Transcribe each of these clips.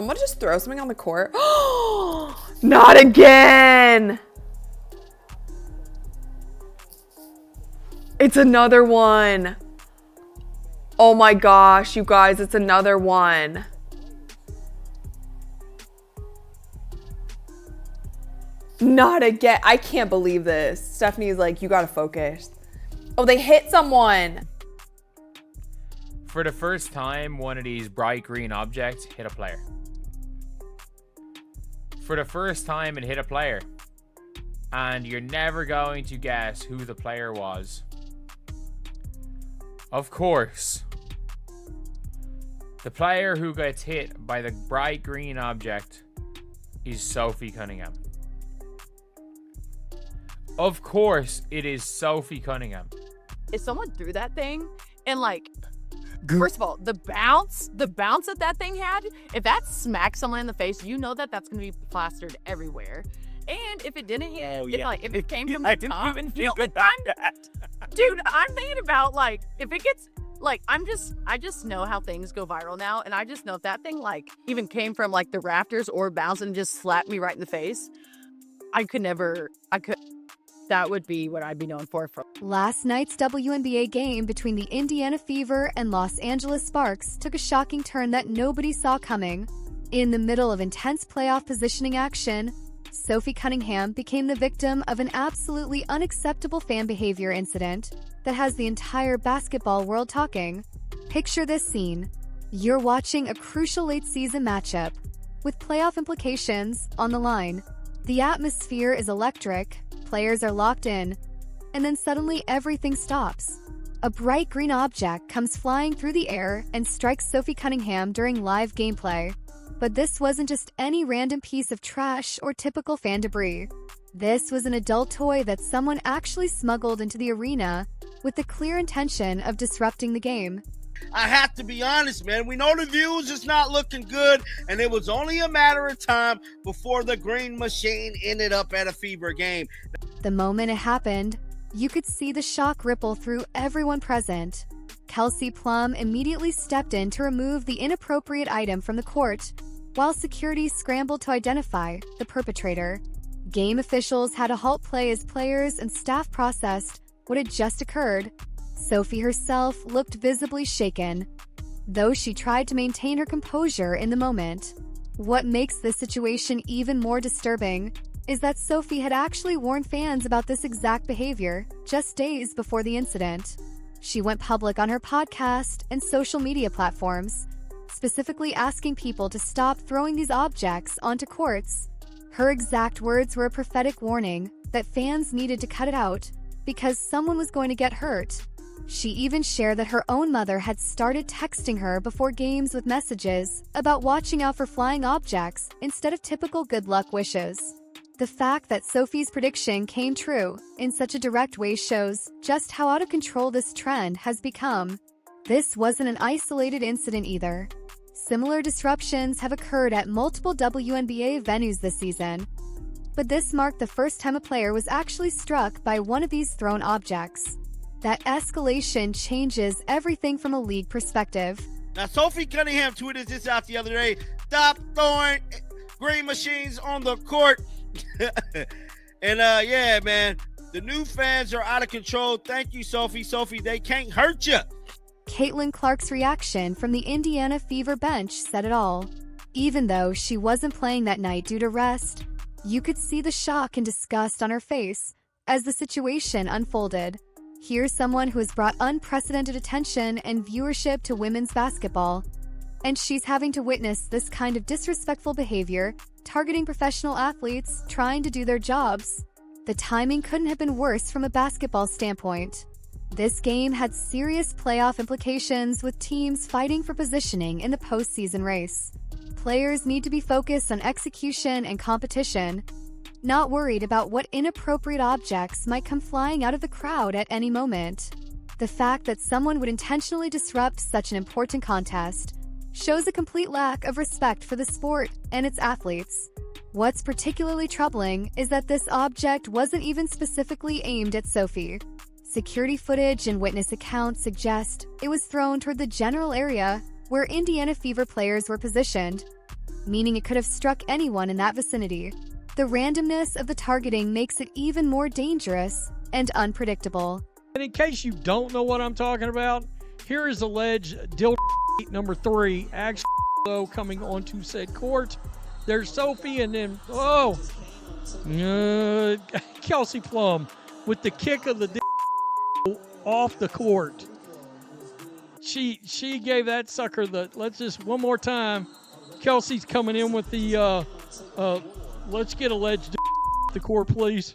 Someone just throw something on the court. Not again. It's another one. Oh my gosh, you guys, it's another one. Not again. I can't believe this. Stephanie's like, you gotta focus. Oh, they hit someone. For the first time, one of these bright green objects hit a player. For the first time, it hit a player. And you're never going to guess who the player was. Of course, the player who gets hit by the bright green object is Sophie Cunningham. Of course, it is Sophie Cunningham. If someone threw that thing and like, first of all, the bounce that thing had, if that smacked someone in the face, you know that that's going to be plastered everywhere. And if it didn't hit, if it came from the top, even feel good about that. Dude, I'm thinking about like, if it gets, like, I just know how things go viral now. And I just know if that thing like even came from like the rafters or bounced and just slapped me right in the face, that would be what I'd be known for. Last night's WNBA game between the Indiana Fever and Los Angeles Sparks took a shocking turn that nobody saw coming. In the middle of intense playoff positioning action, Sophie Cunningham became the victim of an absolutely unacceptable fan behavior incident that has the entire basketball world talking. Picture this scene. You're watching a crucial late-season matchup with playoff implications on the line. The atmosphere is electric, players are locked in, and then suddenly everything stops. A bright green object comes flying through the air and strikes Sophie Cunningham during live gameplay. But this wasn't just any random piece of trash or typical fan debris. This was an adult toy that someone actually smuggled into the arena with the clear intention of disrupting the game. I have to be honest, man. We know the views is not looking good, and it was only a matter of time before the green machine ended up at a Fever game. The moment it happened, you could see the shock ripple through everyone present. Kelsey Plum immediately stepped in to remove the inappropriate item from the court, while security scrambled to identify the perpetrator. Game officials had to halt play as players and staff processed what had just occurred. Sophie herself looked visibly shaken, though she tried to maintain her composure in the moment. What makes this situation even more disturbing is that Sophie had actually warned fans about this exact behavior just days before the incident. She went public on her podcast and social media platforms, specifically asking people to stop throwing these objects onto courts. Her exact words were a prophetic warning that fans needed to cut it out because someone was going to get hurt. She even shared that her own mother had started texting her before games with messages about watching out for flying objects instead of typical good luck wishes. The fact that Sophie's prediction came true in such a direct way shows just how out of control this trend has become. This wasn't an isolated incident either. Similar disruptions have occurred at multiple WNBA venues this season, but this marked the first time a player was actually struck by one of these thrown objects. That escalation changes everything from a league perspective. Now, Sophie Cunningham tweeted this out the other day. Stop throwing green machines on the court. And yeah, man, the new fans are out of control. Thank you, Sophie. Sophie, they can't hurt you. Caitlin Clark's reaction from the Indiana Fever bench said it all. Even though she wasn't playing that night due to rest, you could see the shock and disgust on her face as the situation unfolded. Here's someone who has brought unprecedented attention and viewership to women's basketball, and she's having to witness this kind of disrespectful behavior targeting professional athletes trying to do their jobs. The timing couldn't have been worse from a basketball standpoint. This game had serious playoff implications with teams fighting for positioning in the postseason race. Players need to be focused on execution and competition, not worried about what inappropriate objects might come flying out of the crowd at any moment. The fact that someone would intentionally disrupt such an important contest shows a complete lack of respect for the sport and its athletes. What's particularly troubling is that this object wasn't even specifically aimed at Sophie. Security footage and witness accounts suggest it was thrown toward the general area where Indiana Fever players were positioned. meaning it could have struck anyone in that vicinity. The randomness of the targeting makes it even more dangerous and unpredictable. And in case you don't know what I'm talking about, here is alleged dildo number 3, actually coming onto said court. There's Sophie, and then, Kelsey Plum with the kick of the off the court. She gave that sucker let's just, one more time. Kelsey's coming in with the, let's get alleged the court, please.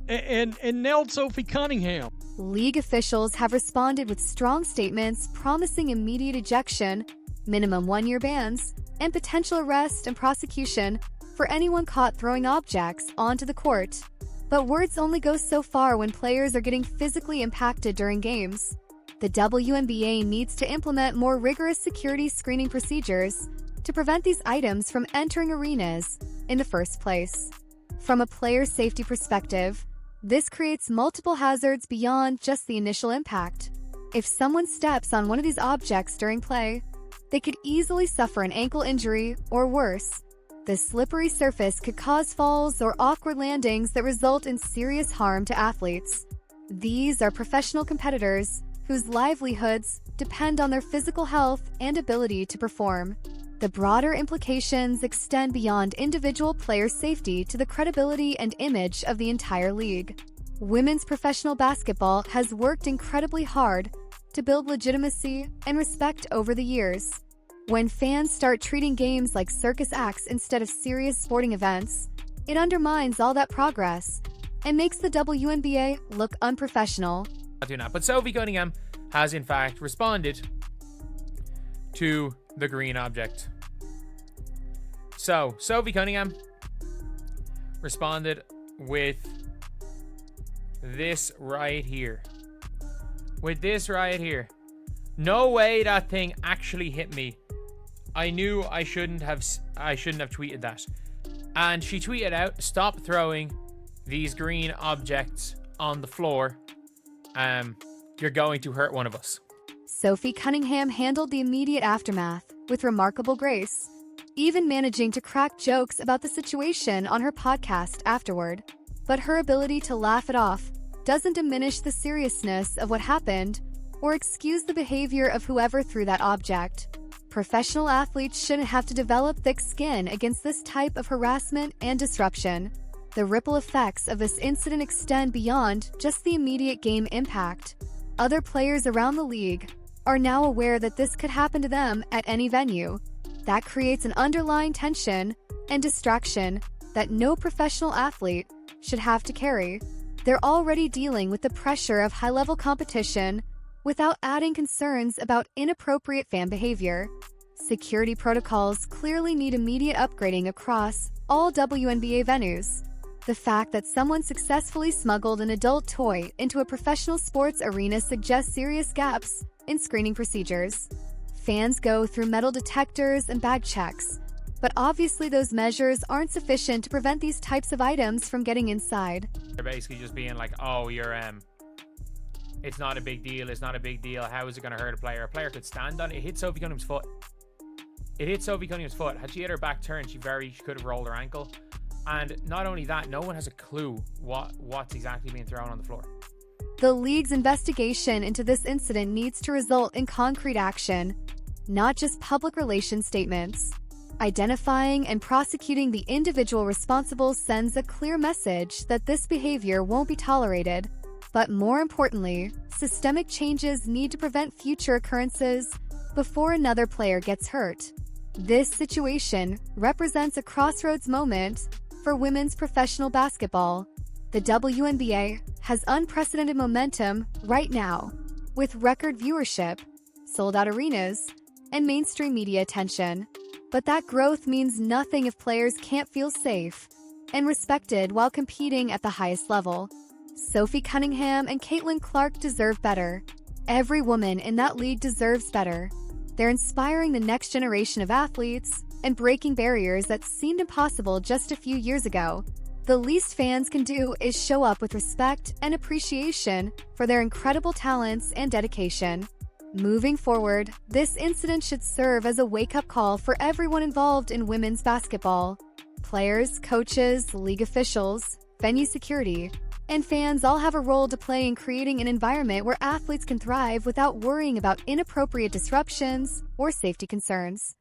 And nailed Sophie Cunningham. League officials have responded with strong statements promising immediate ejection, minimum 1-year bans, and potential arrest and prosecution for anyone caught throwing objects onto the court. But words only go so far when players are getting physically impacted during games. The WNBA needs to implement more rigorous security screening procedures to prevent these items from entering arenas in the first place. From a player safety perspective, this creates multiple hazards beyond just the initial impact. If someone steps on one of these objects during play, they could easily suffer an ankle injury or worse. The slippery surface could cause falls or awkward landings that result in serious harm to athletes. These are professional competitors whose livelihoods depend on their physical health and ability to perform. The broader implications extend beyond individual player safety to the credibility and image of the entire league. Women's professional basketball has worked incredibly hard to build legitimacy and respect over the years. When fans start treating games like circus acts instead of serious sporting events, it undermines all that progress and makes the WNBA look unprofessional. But Sophie Cunningham has in fact responded to the green object. So, Sophie Cunningham responded with this right here. No way that thing actually hit me. I knew I shouldn't have tweeted that. And she tweeted out, "Stop throwing these green objects on the floor. You're going to hurt one of us." Sophie Cunningham handled the immediate aftermath with remarkable grace, even managing to crack jokes about the situation on her podcast afterward. But her ability to laugh it off doesn't diminish the seriousness of what happened or excuse the behavior of whoever threw that object. Professional athletes shouldn't have to develop thick skin against this type of harassment and disruption. The ripple effects of this incident extend beyond just the immediate game impact. Other players around the league are now aware that this could happen to them at any venue. That creates an underlying tension and distraction that no professional athlete should have to carry. They're already dealing with the pressure of high-level competition without adding concerns about inappropriate fan behavior. Security protocols clearly need immediate upgrading across all WNBA venues. The fact that someone successfully smuggled an adult toy into a professional sports arena suggests serious gaps in screening procedures. Fans go through metal detectors and bag checks, but obviously those measures aren't sufficient to prevent these types of items from getting inside. They're basically just being like, "Oh, it's not a big deal. It's not a big deal. How is it going to hurt a player? A player could stand on it. It hit Sophie Cunningham's foot. Had she hit her back turn, she could have rolled her ankle. And not only that, no one has a clue what's exactly being thrown on the floor." The league's investigation into this incident needs to result in concrete action, not just public relations statements. Identifying and prosecuting the individual responsible sends a clear message that this behavior won't be tolerated. But more importantly, systemic changes need to prevent future occurrences before another player gets hurt. This situation represents a crossroads moment for women's professional basketball. The WNBA has unprecedented momentum right now, with record viewership, sold-out arenas, and mainstream media attention. But that growth means nothing if players can't feel safe and respected while competing at the highest level. Sophie Cunningham and Caitlin Clark deserve better. Every woman in that league deserves better. They're inspiring the next generation of athletes and breaking barriers that seemed impossible just a few years ago. The least fans can do is show up with respect and appreciation for their incredible talents and dedication. Moving forward, this incident should serve as a wake-up call for everyone involved in women's basketball. Players, coaches, league officials, venue security, and fans all have a role to play in creating an environment where athletes can thrive without worrying about inappropriate disruptions or safety concerns.